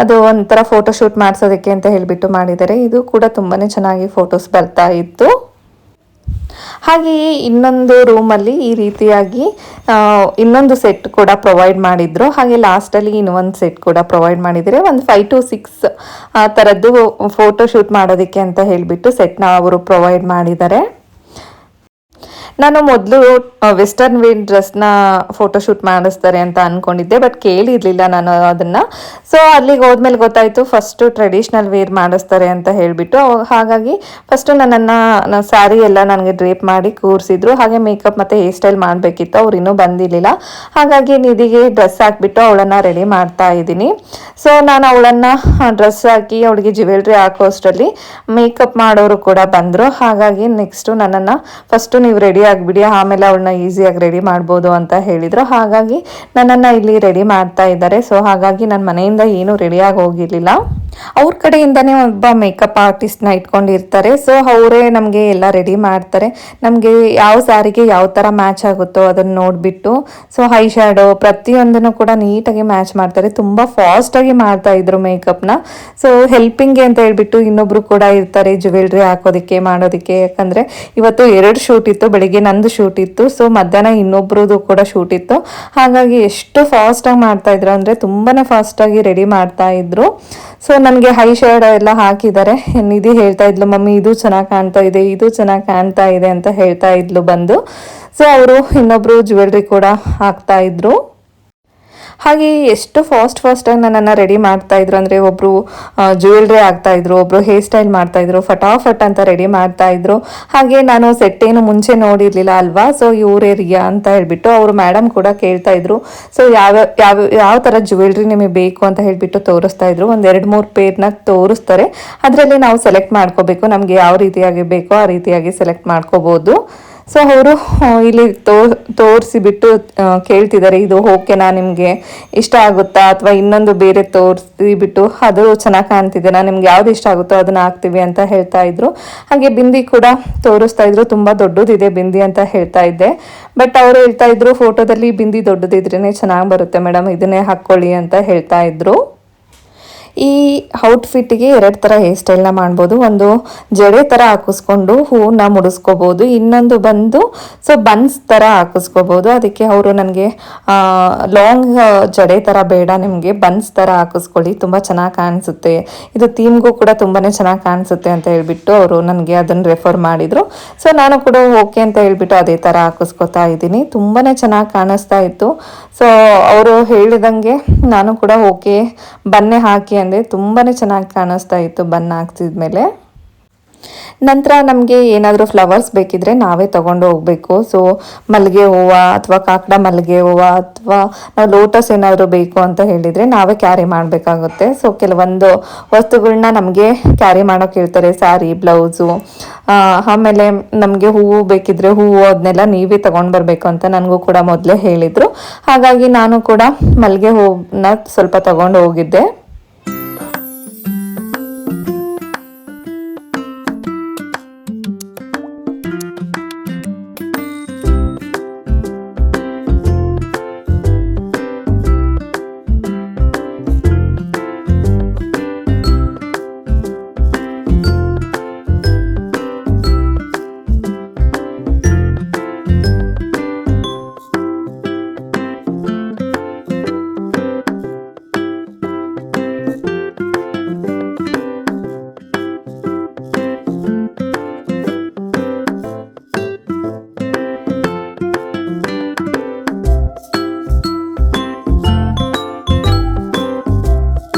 ಅದು ಒಂಥರ ಫೋಟೋಶೂಟ್ ಮಾಡಿಸೋದಕ್ಕೆ ಅಂತ ಹೇಳಿಬಿಟ್ಟು ಮಾಡಿದ್ದಾರೆ. ಇದು ಕೂಡ ತುಂಬಾ ಚೆನ್ನಾಗಿ ಫೋಟೋಸ್ ಬರ್ತಾ ಇತ್ತು. ಹಾಗೆಯೇ ಇನ್ನೊಂದು ರೂಮಲ್ಲಿ ಈ ರೀತಿಯಾಗಿ ಇನ್ನೊಂದು ಸೆಟ್ ಕೂಡ ಪ್ರೊವೈಡ್ ಮಾಡಿದ್ರು. ಹಾಗೆ ಲಾಸ್ಟಲ್ಲಿ ಇನ್ನೊಂದು ಸೆಟ್ ಕೂಡ ಪ್ರೊವೈಡ್ ಮಾಡಿದ್ದಾರೆ. ಒಂದು 5 to 6 ಆ ಥರದ್ದು ಫೋಟೋಶೂಟ್ ಮಾಡೋದಕ್ಕೆ ಅಂತ ಹೇಳಿಬಿಟ್ಟು ಸೆಟ್ನ ಅವರು ಪ್ರೊವೈಡ್ ಮಾಡಿದ್ದಾರೆ. ನಾನು ಮೊದಲು ವೆಸ್ಟರ್ನ್ ವೇರ್ ಡ್ರೆಸ್ನ ಫೋಟೋಶೂಟ್ ಮಾಡಿಸ್ತಾರೆ ಅಂತ ಅಂದ್ಕೊಂಡಿದ್ದೆ, ಬಟ್ ಕೇಳಿರಲಿಲ್ಲ ನಾನು ಅದನ್ನು. ಸೊ ಅಲ್ಲಿಗೆ ಹೋದ್ಮೇಲೆ ಗೊತ್ತಾಯಿತು ಫಸ್ಟು ಟ್ರೆಡಿಷ್ನಲ್ ವೇರ್ ಮಾಡಿಸ್ತಾರೆ ಅಂತ ಹೇಳಿಬಿಟ್ಟು. ಹಾಗಾಗಿ ಫಸ್ಟು ನನ್ನನ್ನು ಸ್ಯಾರಿ ಎಲ್ಲ ನನಗೆ ಡ್ರೇಪ್ ಮಾಡಿ ಕೂರಿಸಿದ್ರು, ಹಾಗೆ ಮೇಕಪ್ ಮತ್ತು ಹೇರ್ ಸ್ಟೈಲ್ ಮಾಡಬೇಕಿತ್ತು, ಅವ್ರು ಇನ್ನೂ ಬಂದಿರಲಿಲ್ಲ. ಹಾಗಾಗಿ ನಿಧಿಗೆ ಡ್ರೆಸ್ ಹಾಕಿಬಿಟ್ಟು ಅವಳನ್ನು ರೆಡಿ ಮಾಡ್ತಾ ಇದ್ದೀನಿ. ಸೊ ನಾನು ಅವಳನ್ನು ಡ್ರೆಸ್ ಹಾಕಿ ಅವಳಿಗೆ ಜ್ಯುವೆಲ್ರಿ ಹಾಕೋ ಅಷ್ಟರಲ್ಲಿ ಮೇಕಪ್ ಮಾಡೋರು ಕೂಡ ಬಂದರು. ಹಾಗಾಗಿ ನೆಕ್ಸ್ಟು ನನ್ನನ್ನು ಫಸ್ಟು ನೀವು ರೆಡಿ ಆಗಿಬಿಡಿ, ಆಮೇಲೆ ಅವಳನ್ನ ಈಸಿಯಾಗಿ ರೆಡಿ ಮಾಡ್ಬೋದು ಅಂತ ಹೇಳಿದರು. ಹಾಗಾಗಿ ನನ್ನನ್ನು ಇಲ್ಲಿ ರೆಡಿ ಮಾಡ್ತಾ ಇದ್ದಾರೆ. ಸೊ ಹಾಗಾಗಿ ನನ್ನ ಮನೆಯಿಂದ ಏನೂ ರೆಡಿಯಾಗಿ ಹೋಗಿರಲಿಲ್ಲ. ಅವ್ರ ಕಡೆಯಿಂದನೇ ಒಬ್ಬ ಮೇಕಪ್ ಆರ್ಟಿಸ್ಟ್ನ ಇಟ್ಕೊಂಡಿರ್ತಾರೆ. ಸೊ ಅವರೇ ನಮಗೆ ಎಲ್ಲ ರೆಡಿ ಮಾಡ್ತಾರೆ. ನಮಗೆ ಯಾವ ಸ್ಯಾರಿಗೆ ಯಾವ ಥರ ಮ್ಯಾಚ್ ಆಗುತ್ತೋ ಅದನ್ನು ನೋಡಿಬಿಟ್ಟು ಸೊ ಐ ಶ್ಯಾಡೋ ಪ್ರತಿಯೊಂದನ್ನು ಕೂಡ ನೀಟಾಗಿ ಮ್ಯಾಚ್ ಮಾಡ್ತಾರೆ. ತುಂಬ ಫಾಸ್ಟಾಗಿ ಮಾಡ್ತಾಯಿದ್ರು ಮೇಕಪ್ನ. ಸೊ ಹೆಲ್ಪಿಂಗ್ಗೆ ಅಂತ ಹೇಳ್ಬಿಟ್ಟು ಇನ್ನೊಬ್ರು ಕೂಡ ಇರ್ತಾರೆ ಜ್ಯುವೆಲ್ರಿ ಹಾಕೋದಕ್ಕೆ ಮಾಡೋದಕ್ಕೆ. ಯಾಕಂದರೆ ಇವತ್ತು 2 ಶೂಟ್ ಇತ್ತು. ಬೆಳಿಗ್ಗೆ ನಂದು ಶೂಟ್ ಇತ್ತು, ಸೊ ಮಧ್ಯಾಹ್ನ ಇನ್ನೊಬ್ರದ್ದು ಕೂಡ ಶೂಟ್ ಇತ್ತು. ಹಾಗಾಗಿ ಎಷ್ಟು ಫಾಸ್ಟಾಗಿ ಮಾಡ್ತಾಯಿದ್ರು ಅಂದರೆ ತುಂಬಾ ಫಾಸ್ಟಾಗಿ ರೆಡಿ ಮಾಡ್ತಾಯಿದ್ರು. ಸೊ ನನಗೆ ಐ ಶ್ಯಾಡೋ ಎಲ್ಲ ಹಾಕಿದ್ದಾರೆ. ನಿಧಿ ಹೇಳ್ತಾ ಇದ್ಲು, ಮಮ್ಮಿ ಇದು ಚೆನ್ನಾಗಿ ಕಾಣ್ತಾ ಇದೆ, ಇದು ಚೆನ್ನಾಗಿ ಕಾಣ್ತಾ ಇದೆ ಅಂತ ಹೇಳ್ತಾ ಇದ್ಲು ಬಂದು. ಸೊ ಅವರು ಇನ್ನೊಬ್ರು ಜ್ಯುವೆಲ್ರಿ ಕೂಡ ಹಾಕ್ತಾ ಇದ್ರು. ಹಾಗೆ ಎಷ್ಟು ಫಾಸ್ಟಾಗಿ ನನ್ನನ್ನು ರೆಡಿ ಮಾಡ್ತಾಯಿದ್ರು ಅಂದರೆ ಒಬ್ಬರು ಜ್ಯುವೆಲ್ರಿ ಆಗ್ತಾಯಿದ್ರು, ಒಬ್ಬರು ಹೇರ್ ಸ್ಟೈಲ್ ಮಾಡ್ತಾಯಿದ್ರು, ಫಟಾಫಟ್ ಅಂತ ರೆಡಿ ಮಾಡ್ತಾಯಿದ್ರು. ಹಾಗೆ ನಾನು ಸೆಟ್ಟೇನು ಮುಂಚೆ ನೋಡಿರಲಿಲ್ಲ ಅಲ್ವಾ. ಸೊ ಇವರೇ ರಿಯಾ ಅಂತ ಹೇಳಿಬಿಟ್ಟು ಅವರು ಮೇಡಮ್ ಕೂಡ ಕೇಳ್ತಾಯಿದ್ರು. ಸೊ ಯಾವ ಥರ ಜ್ಯುವೆಲ್ರಿ ನಿಮಗೆ ಬೇಕು ಅಂತ ಹೇಳಿಬಿಟ್ಟು ತೋರಿಸ್ತಾ ಇದ್ರು. ಒಂದು 2-3 ಪೇರ್ನ ತೋರಿಸ್ತಾರೆ. ಅದರಲ್ಲಿ ನಾವು ಸೆಲೆಕ್ಟ್ ಮಾಡ್ಕೋಬೇಕು. ನಮಗೆ ಯಾವ ರೀತಿಯಾಗಿ ಬೇಕೋ ಆ ರೀತಿಯಾಗಿ ಸೆಲೆಕ್ಟ್ ಮಾಡ್ಕೋಬೋದು. ಸೊ ಅವರು ಇಲ್ಲಿ ತೋರಿಸಿಬಿಟ್ಟು ಕೇಳ್ತಿದ್ದಾರೆ, ಇದು ಓಕೆನಾ, ನಿಮಗೆ ಇಷ್ಟ ಆಗುತ್ತಾ, ಅಥವಾ ಇನ್ನೊಂದು ಬೇರೆ ತೋರಿಸಿಬಿಟ್ಟು ಅದು ಚೆನ್ನಾಗಿ ಕಾಣ್ತಿದೆನಾ, ನಿಮ್ಗೆ ಯಾವ್ದು ಇಷ್ಟ ಆಗುತ್ತೋ ಅದನ್ನ ಹಾಕ್ತೀವಿ ಅಂತ ಹೇಳ್ತಾ ಇದ್ರು. ಹಾಗೆ ಬಿಂದಿ ಕೂಡ ತೋರಿಸ್ತಾ ಇದ್ರು. ತುಂಬ ದೊಡ್ಡದಿದೆ ಬಿಂದಿ ಅಂತ ಹೇಳ್ತಾ ಇದ್ದೆ. ಬಟ್ ಅವರು ಹೇಳ್ತಾ ಇದ್ರು, ಫೋಟೋದಲ್ಲಿ ಬಿಂದಿ ದೊಡ್ಡದಿದ್ರೇ ಚೆನ್ನಾಗಿ ಬರುತ್ತೆ ಮೇಡಮ್, ಇದನ್ನೇ ಹಾಕ್ಕೊಳ್ಳಿ ಅಂತ ಹೇಳ್ತಾ ಇದ್ರು. ಈ ಔಟ್ಫಿಟ್ಗೆ 2 ಥರ ಹೇರ್ ಸ್ಟೈಲ್ನ ಮಾಡ್ಬೋದು. ಒಂದು ಜಡೆ ಥರ ಹಾಕಿಸ್ಕೊಂಡು ಹೂವನ್ನ ಮುಡಿಸ್ಕೋಬೋದು, ಇನ್ನೊಂದು ಬಂದು ಸೊ ಬನ್ಸ್ ಥರ ಹಾಕಿಸ್ಕೋಬೋದು. ಅದಕ್ಕೆ ಅವರು ನನಗೆ ಲಾಂಗ್ ಜಡೆ ಥರ ಬೇಡ, ನಿಮಗೆ ಬನ್ಸ್ ಥರ ಹಾಕಿಸ್ಕೊಳ್ಳಿ, ತುಂಬ ಚೆನ್ನಾಗಿ ಕಾಣಿಸುತ್ತೆ, ಇದು ಥೀಮ್ಗೂ ಕೂಡ ತುಂಬಾ ಚೆನ್ನಾಗಿ ಕಾಣಿಸುತ್ತೆ ಅಂತ ಹೇಳ್ಬಿಟ್ಟು ಅವರು ನನಗೆ ಅದನ್ನು ರೆಫರ್ ಮಾಡಿದರು. ಸೊ ನಾನು ಕೂಡ ಓಕೆ ಅಂತ ಹೇಳ್ಬಿಟ್ಟು ಅದೇ ಥರ ಹಾಕಿಸ್ಕೊತಾ ಇದ್ದೀನಿ. ತುಂಬಾ ಚೆನ್ನಾಗಿ ಕಾಣಿಸ್ತಾ ಇತ್ತು. ಸೊ ಅವರು ಹೇಳಿದಂಗೆ ನಾನು ಕೂಡ ಓಕೆ ಬನ್ನೇ ಹಾಕಿ ಅಂದರೆ ತುಂಬಾ ಚೆನ್ನಾಗಿ ಕಾಣಿಸ್ತಾ ಇತ್ತು ಬಣ್ಣ ಹಾಕ್ಸಿದ್ಮೇಲೆ. ನಂತರ ನಮಗೆ ಏನಾದರೂ ಫ್ಲವರ್ಸ್ ಬೇಕಿದ್ರೆ ನಾವೇ ತೊಗೊಂಡು ಹೋಗಬೇಕು. ಸೊ ಮಲ್ಲಿಗೆ ಹೂವು ಅಥವಾ ಕಾಕಡ ಮಲ್ಲಿಗೆ ಹೂವು ಅಥವಾ ನಾವು ಲೋಟಸ್ ಏನಾದರೂ ಬೇಕು ಅಂತ ಹೇಳಿದರೆ ನಾವೇ ಕ್ಯಾರಿ ಮಾಡಬೇಕಾಗುತ್ತೆ. ಸೊ ಕೆಲವೊಂದು ವಸ್ತುಗಳನ್ನ ನಮಗೆ ಕ್ಯಾರಿ ಮಾಡೋಕೆ ಹೇಳ್ತಾರೆ, ಸ್ಯಾರಿ, ಬ್ಲೌಸು, ಆಮೇಲೆ ನಮಗೆ ಹೂವು ಬೇಕಿದ್ರೆ ಹೂವು ಅದನ್ನೆಲ್ಲ ನೀವೇ ತೊಗೊಂಡು ಬರಬೇಕು ಅಂತ ನನಗೂ ಕೂಡ ಮೊದಲೇ ಹೇಳಿದರು. ಹಾಗಾಗಿ ನಾನು ಕೂಡ ಮಲ್ಲಿಗೆ ಹೂವನ್ನ ಸ್ವಲ್ಪ ತೊಗೊಂಡು ಹೋಗಿದ್ದೆ.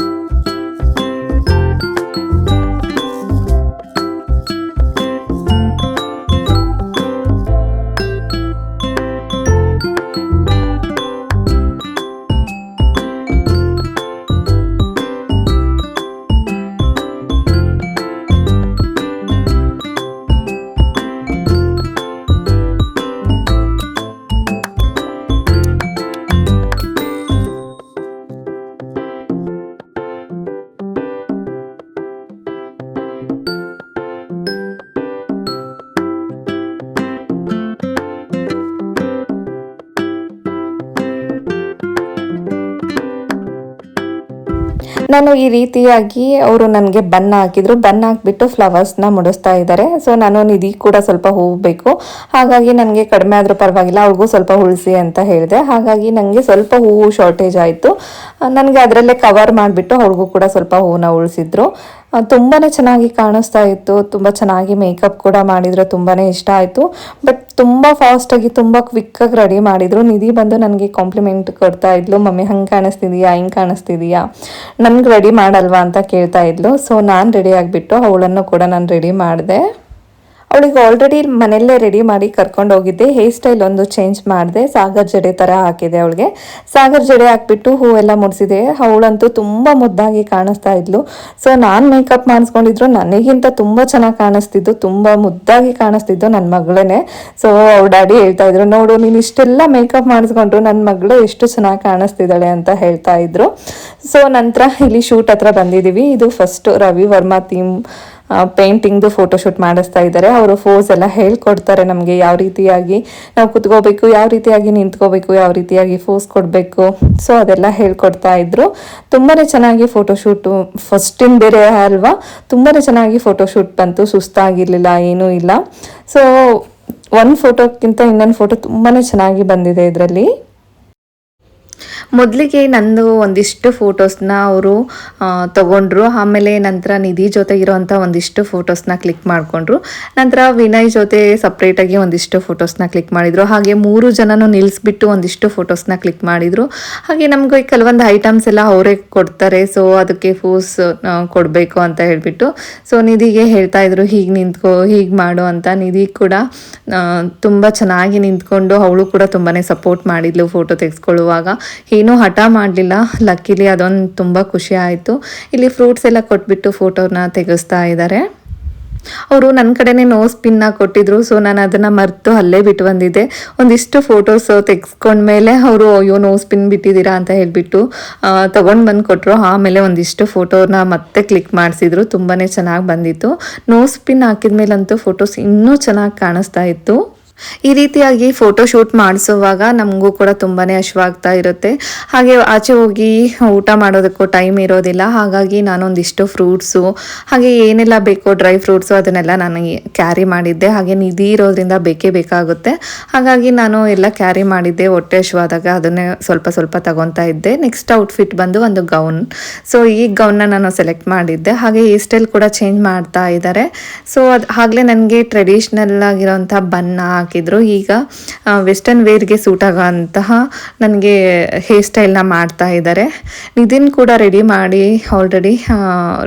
ನಾನು ಈ ರೀತಿಯಾಗಿ ಅವರು ನನಗೆ ಬನ್ನ ಹಾಕಿದ್ರು. ಬನ್ನ ಹಾಕಿಬಿಟ್ಟು ಫ್ಲವರ್ಸ್ನ ಮುಡಿಸ್ತಾ ಇದ್ದಾರೆ. ಸೊ ನಾನು ನಿಧಿ ಕೂಡ ಸ್ವಲ್ಪ ಹೂವು ಬೇಕು, ಹಾಗಾಗಿ ನನಗೆ ಕಡಿಮೆ ಆದರೂ ಪರವಾಗಿಲ್ಲ, ಅವ್ರಿಗೂ ಸ್ವಲ್ಪ ಉಳಿಸಿ ಅಂತ ಹೇಳಿದೆ. ಹಾಗಾಗಿ ನನಗೆ ಸ್ವಲ್ಪ ಹೂವು ಶಾರ್ಟೇಜ್ ಆಯಿತು. ನನಗೆ ಅದರಲ್ಲೇ ಕವರ್ ಮಾಡಿಬಿಟ್ಟು ಅವ್ರಿಗೂ ಕೂಡ ಸ್ವಲ್ಪ ಹೂವನ್ನ ಉಳಿಸಿದ್ರು. ತುಂಬಾ ಚೆನ್ನಾಗಿ ಕಾಣಿಸ್ತಾ ಇತ್ತು. ತುಂಬ ಚೆನ್ನಾಗಿ ಮೇಕಪ್ ಕೂಡ ಮಾಡಿದ್ರು. ತುಂಬಾ ಇಷ್ಟ ಆಯಿತು. ಬಟ್ ತುಂಬ ಫಾಸ್ಟಾಗಿ ತುಂಬ ಕ್ವಿಕ್ಕಾಗಿ ರೆಡಿ ಮಾಡಿದರು. ನಿಧಿ ಬಂದು ನನಗೆ ಕಾಂಪ್ಲಿಮೆಂಟ್ ಕೊಡ್ತಾ ಇದ್ಲು, ಮಮ್ಮಿ ಹಂಗೆ ಕಾಣಿಸ್ತಿದೀಯಾ, ಹಿಂಗೆ ಕಾಣಿಸ್ತಿದೀಯಾ, ನನಗೆ ರೆಡಿ ಮಾಡಲ್ವಾ ಅಂತ ಕೇಳ್ತಾ ಇದ್ಲು. ಸೊ ನಾನು ರೆಡಿ ಆಗಿಬಿಟ್ಟು ಅವಳನ್ನು ಕೂಡ ನಾನು ರೆಡಿ ಮಾಡಿದೆ. ಅವಳಿಗೆ ಆಲ್ರೆಡಿ ಮನೆಯಲ್ಲೇ ರೆಡಿ ಮಾಡಿ ಕರ್ಕೊಂಡು ಹೋಗಿದ್ದೆ. ಹೇರ್ ಸ್ಟೈಲ್ ಒಂದು ಚೇಂಜ್ ಮಾಡಿದೆ, ಸಾಗರ್ ಜಡೆ ಥರ ಹಾಕಿದೆ ಅವಳಿಗೆ. ಸಾಗರ್ ಜಡೆ ಹಾಕ್ಬಿಟ್ಟು ಹೂವೆಲ್ಲ ಮುಡಿಸಿದೆ. ಅವಳಂತೂ ತುಂಬ ಮುದ್ದಾಗಿ ಕಾಣಿಸ್ತಾ ಇದ್ಲು. ಸೊ ನಾನು ಮೇಕಪ್ ಮಾಡಿಸ್ಕೊಂಡಿದ್ರು ನನಗಿಂತ ತುಂಬ ಚೆನ್ನಾಗಿ ಕಾಣಿಸ್ತಿದ್ದು, ತುಂಬ ಮುದ್ದಾಗಿ ಕಾಣಿಸ್ತಿದ್ದು ನನ್ನ ಮಗಳೇ. ಸೊ ಅವ್ರ ಡ್ಯಾಡಿ ಹೇಳ್ತಾ ಇದ್ರು, ನೋಡು ನೀನು ಇಷ್ಟೆಲ್ಲ ಮೇಕಪ್ ಮಾಡಿಸ್ಕೊಂಡ್ರು ನನ್ನ ಮಗಳು ಎಷ್ಟು ಚೆನ್ನಾಗಿ ಕಾಣಿಸ್ತಿದ್ದಾಳೆ ಅಂತ ಹೇಳ್ತಾ ಇದ್ರು. ಸೊ ನಂತರ ಇಲ್ಲಿ ಶೂಟ್ ಹತ್ರ ಬಂದಿದ್ದೀವಿ. ಇದು ಫಸ್ಟ್ ರವಿ ವರ್ಮಾ ಥೀಮ್ ಪೇಂಟಿಂಗ್ದು ಫೋಟೋಶೂಟ್ ಮಾಡಿಸ್ತಾ ಇದ್ದಾರೆ. ಅವರು ಫೋಸ್ ಎಲ್ಲ ಹೇಳ್ಕೊಡ್ತಾರೆ ನಮಗೆ, ಯಾವ ರೀತಿಯಾಗಿ ನಾವು ಕುತ್ಕೋಬೇಕು, ಯಾವ ರೀತಿಯಾಗಿ ನಿಂತ್ಕೋಬೇಕು, ಯಾವ ರೀತಿಯಾಗಿ ಫೋಸ್ ಕೊಡಬೇಕು. ಸೊ ಅದೆಲ್ಲ ಹೇಳ್ಕೊಡ್ತಾ ಇದ್ರು. ತುಂಬಾ ಚೆನ್ನಾಗಿ ಫೋಟೋಶೂಟು, ಫಸ್ಟಿನ ಬೇರೆ ಅಲ್ವಾ, ತುಂಬಾ ಚೆನ್ನಾಗಿ ಫೋಟೋಶೂಟ್ ಬಂತು, ಸುಸ್ತಾಗಿರಲಿಲ್ಲ, ಏನೂ ಇಲ್ಲ. ಸೊ ಒಂದು ಫೋಟೋಕ್ಕಿಂತ ಇನ್ನೊಂದು ಫೋಟೋ ತುಂಬಾ ಚೆನ್ನಾಗಿ ಬಂದಿದೆ ಇದರಲ್ಲಿ. ಮೊದಲಿಗೆ ನಂದು ಒಂದಿಷ್ಟು ಫೋಟೋಸ್ನ ಅವರು ತಗೊಂಡ್ರು. ಆಮೇಲೆ ನಂತರ ನಿಧಿ ಜೊತೆ ಇರೋವಂಥ ಒಂದಿಷ್ಟು ಫೋಟೋಸ್ನ ಕ್ಲಿಕ್ ಮಾಡಿಕೊಂಡ್ರು. ನಂತರ ವಿನಯ್ ಜೊತೆ ಸಪ್ರೇಟಾಗಿ ಒಂದಿಷ್ಟು ಫೋಟೋಸ್ನ ಕ್ಲಿಕ್ ಮಾಡಿದರು. ಹಾಗೆ 3 ಜನನೂ ನಿಲ್ಲಿಸ್ಬಿಟ್ಟು ಒಂದಿಷ್ಟು ಫೋಟೋಸ್ನ ಕ್ಲಿಕ್ ಮಾಡಿದರು. ಹಾಗೆ ನಮಗೆ ಕೆಲವೊಂದು ಐಟಮ್ಸ್ ಎಲ್ಲ ಅವರೇ ಕೊಡ್ತಾರೆ. ಸೊ ಅದಕ್ಕೆ ಫೋಸ್ ಕೊಡಬೇಕು ಅಂತ ಹೇಳಿಬಿಟ್ಟು ಸೊ ನಿಧಿಗೆ ಹೇಳ್ತಾ ಇದ್ರು, ಹೀಗೆ ನಿಂತ್ಕೋ, ಹೀಗೆ ಮಾಡು ಅಂತ. ನಿಧಿ ಕೂಡ ತುಂಬ ಚೆನ್ನಾಗಿ ನಿಂತ್ಕೊಂಡು ಅವಳು ಕೂಡ ತುಂಬಾ ಸಪೋರ್ಟ್ ಮಾಡಿದ್ಲು ಫೋಟೋ ತೆಗೆಸ್ಕೊಳ್ಳುವಾಗ. ಏನೂ ಹಠ ಮಾಡಲಿಲ್ಲ. ಲಕ್ಕಿಲಿ ಅದೊಂದು ತುಂಬ ಖುಷಿ ಆಯಿತು. ಇಲ್ಲಿ ಫ್ರೂಟ್ಸ್ ಎಲ್ಲ ಕೊಟ್ಬಿಟ್ಟು ಫೋಟೋನ ತೆಗೆಸ್ತಾ ಇದ್ದಾರೆ. ಅವರು ನನ್ನ ಕಡೆನೇ ನೋಸ್ ಪಿನ್ನ ಕೊಟ್ಟಿದ್ರು. ಸೊ ನಾನು ಅದನ್ನು ಮರೆತು ಅಲ್ಲೇ ಬಿಟ್ಟು ಬಂದಿದ್ದೆ. ಒಂದಿಷ್ಟು ಫೋಟೋಸ್ ತೆಗೆಸ್ಕೊಂಡ್ಮೇಲೆ ಅವರು ಅಯ್ಯೋ ನೋಸ್ ಪಿನ್ ಬಿಟ್ಟಿದ್ದೀರಾ ಅಂತ ಹೇಳಿಬಿಟ್ಟು ತೊಗೊಂಡು ಬಂದು ಕೊಟ್ಟರು. ಆಮೇಲೆ ಒಂದಿಷ್ಟು ಫೋಟೋನ ಮತ್ತೆ ಕ್ಲಿಕ್ ಮಾಡಿಸಿದ್ರು. ತುಂಬಾ ಚೆನ್ನಾಗಿ ಬಂದಿತ್ತು. ನೋಸ್ ಪಿನ್ ಹಾಕಿದ್ಮೇಲಂತೂ ಫೋಟೋಸ್ ಇನ್ನೂ ಚೆನ್ನಾಗಿ ಕಾಣಿಸ್ತಾ ಇತ್ತು. ಈ ರೀತಿಯಾಗಿ ಫೋಟೋ ಶೂಟ್ ಮಾಡಿಸುವಾಗ ನಮಗೂ ಕೂಡ ತುಂಬಾ ಹಶ್ವಾಗ್ತಾ ಇರುತ್ತೆ. ಹಾಗೆ ಆಚೆ ಹೋಗಿ ಊಟ ಮಾಡೋದಕ್ಕೂ ಟೈಮ್ ಇರೋದಿಲ್ಲ. ಹಾಗಾಗಿ ನಾನೊಂದಿಷ್ಟು ಫ್ರೂಟ್ಸು ಹಾಗೆ ಏನೆಲ್ಲ ಬೇಕೋ ಡ್ರೈ ಫ್ರೂಟ್ಸು ಅದನ್ನೆಲ್ಲ ನಾನು ಕ್ಯಾರಿ ಮಾಡಿದ್ದೆ. ಹಾಗೆ ನಿಧಿ ಇರೋದ್ರಿಂದ ಬೇಕೇ ಬೇಕಾಗುತ್ತೆ. ಹಾಗಾಗಿ ನಾನು ಎಲ್ಲ ಕ್ಯಾರಿ ಮಾಡಿದ್ದೆ. ಹೊಟ್ಟೆ ಹಶ್ವಾದಾಗ ಅದನ್ನೇ ಸ್ವಲ್ಪ ಸ್ವಲ್ಪ ತಗೊತಾ ಇದ್ದೆ. ನೆಕ್ಸ್ಟ್ ಔಟ್ಫಿಟ್ ಬಂದು ಒಂದು ಗೌನ್. ಸೊ ಈ ಗೌನ್ನ ನಾನು ಸೆಲೆಕ್ಟ್ ಮಾಡಿದ್ದೆ. ಹಾಗೆ ಹೇರ್ ಸ್ಟೈಲ್ ಕೂಡ ಚೇಂಜ್ ಮಾಡ್ತಾ ಇದ್ದಾರೆ. ಸೊ ಆಗಲೇ ನನಗೆ ಟ್ರೆಡಿಷ್ನಲ್ ಆಗಿರೋಂಥ ಬನ್ನ ಹಾಕಿದ್ರು. ಈಗ ವೆಸ್ಟರ್ನ್ ವೇರ್ಗೆ ಸೂಟ್ ಆಗೋಂತಹ ನನಗೆ ಹೇರ್ ಸ್ಟೈಲ್ನ ಮಾಡ್ತಾ ಇದ್ದಾರೆ. ನಿಧಿನ್ ಕೂಡ ರೆಡಿ ಮಾಡಿ ಆಲ್ರೆಡಿ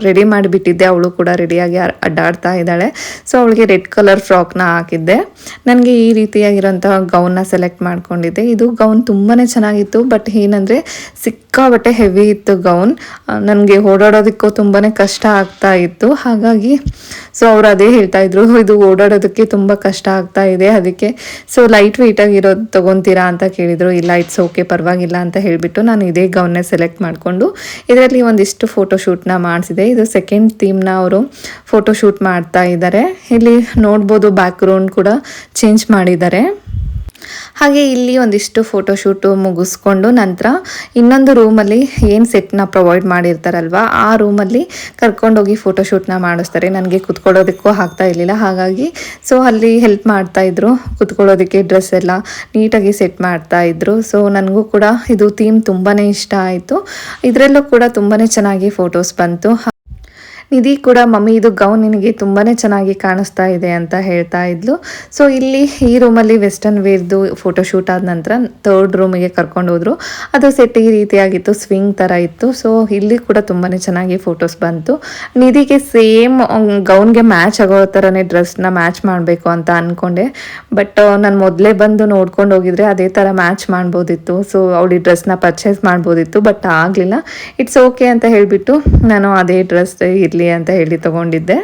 ರೆಡಿ ಮಾಡಿಬಿಟ್ಟಿದ್ದೆ. ಅವಳು ಕೂಡ ರೆಡಿಯಾಗಿ ಅಡ್ಡಾಡ್ತಾ ಇದ್ದಾಳೆ. ಸೊ ಅವಳಿಗೆ ರೆಡ್ ಕಲರ್ ಫ್ರಾಕ್ನ ಹಾಕಿದ್ದೆ. ನನಗೆ ಈ ರೀತಿಯಾಗಿರೋಂತಹ ಗೌನ್ನ ಸೆಲೆಕ್ಟ್ ಮಾಡ್ಕೊಂಡಿದ್ದೆ. ಇದು ಗೌನ್ ತುಂಬಾ ಚೆನ್ನಾಗಿತ್ತು. ಬಟ್ ಏನಂದರೆ ಸಿಕ್ಕಾಬಟ್ಟೆ ಹೆವಿ ಇತ್ತು ಗೌನ್. ನನಗೆ ಓಡಾಡೋದಕ್ಕೂ ತುಂಬಾ ಕಷ್ಟ ಆಗ್ತಾ ಇತ್ತು. ಹಾಗಾಗಿ ಸೊ ಅವ್ರು ಅದೇ ಹೇಳ್ತಾ ಇದ್ರು, ಇದು ಓಡಾಡೋದಕ್ಕೆ ತುಂಬ ಕಷ್ಟ ಆಗ್ತಾ ಇದೆ, ಅದಕ್ಕೆ ಸೊ ಲೈಟ್ ವೆಯ್ಟಾಗಿರೋದು ತೊಗೊತೀರಾ ಅಂತ ಕೇಳಿದರು. ಇಲ್ಲ ಇಟ್ಸ್ ಓಕೆ, ಪರವಾಗಿಲ್ಲ ಅಂತ ಹೇಳಿಬಿಟ್ಟು ನಾನು ಇದೇ ಗೌನ್ನೇ ಸೆಲೆಕ್ಟ್ ಮಾಡಿಕೊಂಡು ಇದರಲ್ಲಿ ಒಂದಿಷ್ಟು ಫೋಟೋಶೂಟ್ನ ಮಾಡಿಸಿದೆ. ಇದು ಸೆಕೆಂಡ್ ಥೀಮ್ನ ಅವರು ಫೋಟೋಶೂಟ್ ಮಾಡ್ತಾ ಇದ್ದಾರೆ. ಇಲ್ಲಿ ನೋಡ್ಬೋದು ಬ್ಯಾಕ್ ಗ್ರೌಂಡ್ ಕೂಡ ಚೇಂಜ್ ಮಾಡಿದ್ದಾರೆ. ಹಾಗೆ ಇಲ್ಲಿ ಒಂದಿಷ್ಟು ಫೋಟೋಶೂಟು ಮುಗಿಸ್ಕೊಂಡು ನಂತರ ಇನ್ನೊಂದು ರೂಮಲ್ಲಿ ಏನು ಸೆಟ್ನ ಪ್ರೊವೈಡ್ ಮಾಡಿರ್ತಾರಲ್ವ ಆ ರೂಮಲ್ಲಿ ಕರ್ಕೊಂಡೋಗಿ ಫೋಟೋಶೂಟ್ನ ಮಾಡಿಸ್ತಾರೆ. ನನಗೆ ಕುತ್ಕೊಳ್ಳೋದಕ್ಕೂ ಆಗ್ತಾ ಇರಲಿಲ್ಲ. ಹಾಗಾಗಿ ಸೊ ಅಲ್ಲಿ ಹೆಲ್ಪ್ ಮಾಡ್ತಾಯಿದ್ರು. ಕುತ್ಕೊಳ್ಳೋದಕ್ಕೆ ಡ್ರೆಸ್ ಎಲ್ಲ ನೀಟಾಗಿ ಸೆಟ್ ಮಾಡ್ತಾಯಿದ್ರು. ಸೊ ನನಗೂ ಕೂಡ ಇದು ಥೀಮ್ ತುಂಬಾ ಇಷ್ಟ ಆಯಿತು. ಇದರಲ್ಲೂ ಕೂಡ ತುಂಬಾ ಚೆನ್ನಾಗಿ ಫೋಟೋಸ್ ಬಂತು. ನಿಧಿ ಕೂಡ ಮಮ್ಮಿ ಇದು ಗೌನ್ ನಿನಗೆ ತುಂಬಾ ಚೆನ್ನಾಗಿ ಕಾಣಿಸ್ತಾ ಇದೆ ಅಂತ ಹೇಳ್ತಾ ಇದ್ಲು. ಸೊ ಇಲ್ಲಿ ಈ ರೂಮಲ್ಲಿ ವೆಸ್ಟರ್ನ್ ವೇರ್ದು ಫೋಟೋಶೂಟ್ ಆದ ನಂತರ 3rd ರೂಮಿಗೆ ಕರ್ಕೊಂಡು ಹೋದ್ರು. ಅದು ಸೆಟ್ ಈ ರೀತಿಯಾಗಿತ್ತು, ಸ್ವಿಂಗ್ ಥರ ಇತ್ತು. ಸೊ ಇಲ್ಲಿ ಕೂಡ ತುಂಬಾ ಚೆನ್ನಾಗಿ ಫೋಟೋಸ್ ಬಂತು. ನಿಧಿಗೆ ಸೇಮ್ ಗೌನ್ಗೆ ಮ್ಯಾಚ್ ಆಗೋ ಥರನೇ ಡ್ರೆಸ್ನ ಮ್ಯಾಚ್ ಮಾಡಬೇಕು ಅಂತ ಅಂದ್ಕೊಂಡೆ. ಬಟ್ ನಾನು ಮೊದಲೇ ಬಂದು ನೋಡ್ಕೊಂಡು ಹೋಗಿದ್ರೆ ಅದೇ ಥರ ಮ್ಯಾಚ್ ಮಾಡ್ಬೋದಿತ್ತು. ಸೊ ಅವಳಿ ಡ್ರೆಸ್ನ ಪರ್ಚೇಸ್ ಮಾಡ್ಬೋದಿತ್ತು. ಬಟ್ ಆಗಲಿಲ್ಲ. ಇಟ್ಸ್ ಓಕೆ ಅಂತ ಹೇಳಿಬಿಟ್ಟು ನಾನು ಅದೇ ಡ್ರೆಸ್ ಇರಲಿ ಅಂತ ಹೇಳಿ ತಗೊಂಡಿದ್ದೆ.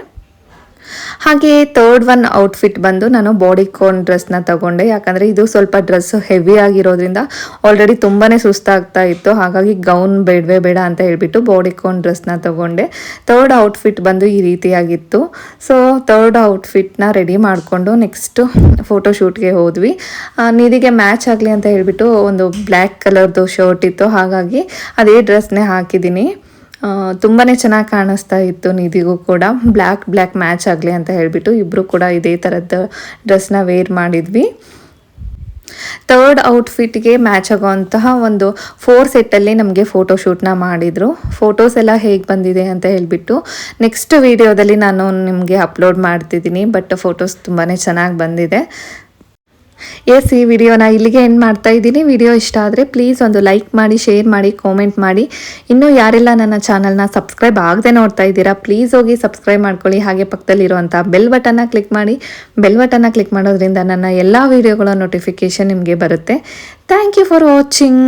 ಹಾಗೆ 3rd ಒನ್ ಔಟ್ಫಿಟ್ ಬಂದು ನಾನು ಬಾಡಿಕೋನ್ ಡ್ರೆಸ್ನ ತಗೊಂಡೆ. ಯಾಕಂದರೆ ಇದು ಸ್ವಲ್ಪ ಡ್ರೆಸ್ ಹೆವಿ ಆಗಿರೋದ್ರಿಂದ ಆಲ್ರೆಡಿ ತುಂಬಾ ಸುಸ್ತಾಗ್ತಾ ಇತ್ತು. ಹಾಗಾಗಿ ಗೌನ್ ಬೇಡವೇ ಬೇಡ ಅಂತ ಹೇಳಿಬಿಟ್ಟು ಬಾಡಿಕೋನ್ ಡ್ರೆಸ್ನ ತಗೊಂಡೆ. 3rd ಔಟ್ಫಿಟ್ ಬಂದು ಈ ರೀತಿಯಾಗಿತ್ತು. ಸೊ 3rd ಔಟ್ಫಿಟ್ನ ರೆಡಿ ಮಾಡಿಕೊಂಡು ನೆಕ್ಸ್ಟು ಫೋಟೋಶೂಟ್ಗೆ ಹೋದ್ವಿ. ನಿಧಿಗೆ ಮ್ಯಾಚ್ ಆಗಲಿ ಅಂತ ಹೇಳಿಬಿಟ್ಟು ಒಂದು ಬ್ಲ್ಯಾಕ್ ಕಲರ್ದು ಶರ್ಟ್ ಇತ್ತು. ಹಾಗಾಗಿ ಅದೇ ಡ್ರೆಸ್ನೇ ಹಾಕಿದ್ದೀನಿ. ತುಂಬಾ ಚೆನ್ನಾಗಿ ಕಾಣಿಸ್ತಾ ಇತ್ತು. ನಿಧಿಗೂ ಕೂಡ ಬ್ಲ್ಯಾಕ್ ಮ್ಯಾಚ್ ಆಗಲಿ ಅಂತ ಹೇಳಿಬಿಟ್ಟು ಇಬ್ಬರು ಕೂಡ ಇದೇ ಥರದ ಡ್ರೆಸ್ನ ವೇರ್ ಮಾಡಿದ್ವಿ. 3rd ಔಟ್ಫಿಟ್ಗೆ ಮ್ಯಾಚ್ ಆಗೋವಂತಹ ಒಂದು 4 ಸೆಟ್ಟಲ್ಲಿ ನಮಗೆ ಫೋಟೋಶೂಟ್ನ ಮಾಡಿದರು. ಫೋಟೋಸ್ ಎಲ್ಲ ಹೇಗೆ ಬಂದಿದೆ ಅಂತ ಹೇಳಿಬಿಟ್ಟು ನೆಕ್ಸ್ಟ್ ವಿಡಿಯೋದಲ್ಲಿ ನಾನು ನಿಮಗೆ ಅಪ್ಲೋಡ್ ಮಾಡ್ತಿದ್ದೀನಿ. ಬಟ್ ಫೋಟೋಸ್ ತುಂಬಾ ಚೆನ್ನಾಗಿ ಬಂದಿದೆ. ಎಸ್, ಈ ವಿಡಿಯೋನ ಇಲ್ಲಿಗೆ ಎಂಡ್ ಮಾಡ್ತಾ ಇದ್ದೀನಿ. ವಿಡಿಯೋ ಇಷ್ಟ ಆದರೆ ಪ್ಲೀಸ್ ಒಂದು ಲೈಕ್ ಮಾಡಿ, ಶೇರ್ ಮಾಡಿ, ಕಾಮೆಂಟ್ ಮಾಡಿ. ಇನ್ನೂ ಯಾರೆಲ್ಲ ನನ್ನ ಚಾನಲ್ನ ಸಬ್ಸ್ಕ್ರೈಬ್ ಆಗದೆ ನೋಡ್ತಾ ಇದ್ದೀರಾ ಪ್ಲೀಸ್ ಹೋಗಿ ಸಬ್ಸ್ಕ್ರೈಬ್ ಮಾಡ್ಕೊಳ್ಳಿ. ಹಾಗೆ ಪಕ್ಕದಲ್ಲಿರುವಂಥ ಬೆಲ್ ಬಟನ್ನ ಕ್ಲಿಕ್ ಮಾಡಿ. ಬೆಲ್ ಬಟನ್ನ ಕ್ಲಿಕ್ ಮಾಡೋದ್ರಿಂದ ನನ್ನ ಎಲ್ಲ ವಿಡಿಯೋಗಳ ನೋಟಿಫಿಕೇಷನ್ ನಿಮಗೆ ಬರುತ್ತೆ. Thank you for watching.